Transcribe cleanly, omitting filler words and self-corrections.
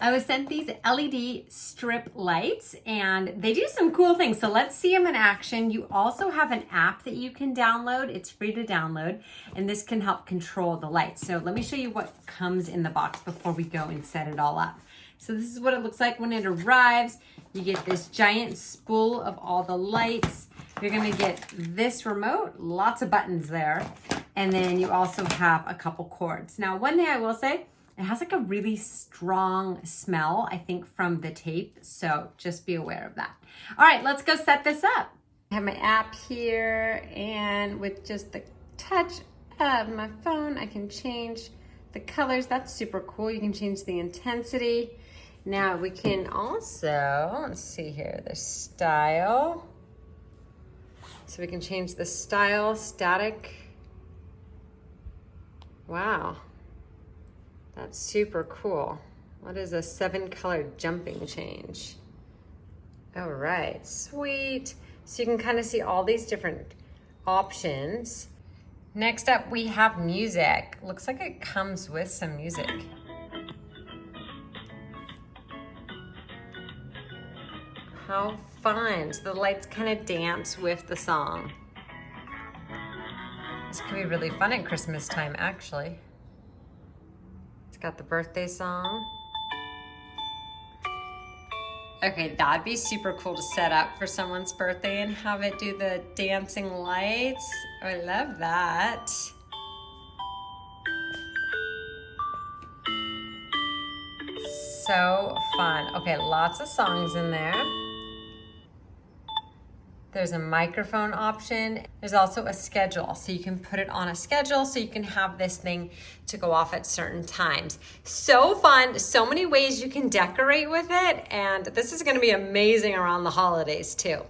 I was sent these LED strip lights and they do some cool things. So let's see them in action. You also have an app that you can download. It's free to download and this can help control the lights. So let me show you what comes in the box before we go and set it all up. So this is what it looks like when it arrives. You get this giant spool of all the lights. You're gonna get this remote, lots of buttons there. And then you also have a couple cords. Now, one thing I will say, it has like a really strong smell, I think, from the tape. So just be aware of that. All right, let's go set this up. I have my app here, and with just the touch of my phone, I can change the colors. That's super cool. You can change the intensity. Now we can also, let's see here, the style. So we can change the style, static. Wow. That's super cool. What is a 7-color jumping change? All right, sweet. So you can kind of see all these different options. Next up, we have music. Looks like it comes with some music. How fun. So the lights kind of dance with the song. This could be really fun at Christmas time, actually. It's got the birthday song. Okay, that'd be super cool to set up for someone's birthday and have it do the dancing lights. Oh, I love that. So fun. Okay, lots of songs in there. There's a microphone option. There's also a schedule. So you can put it on a schedule so you can have this thing to go off at certain times. So fun, so many ways you can decorate with it. And this is gonna be amazing around the holidays too.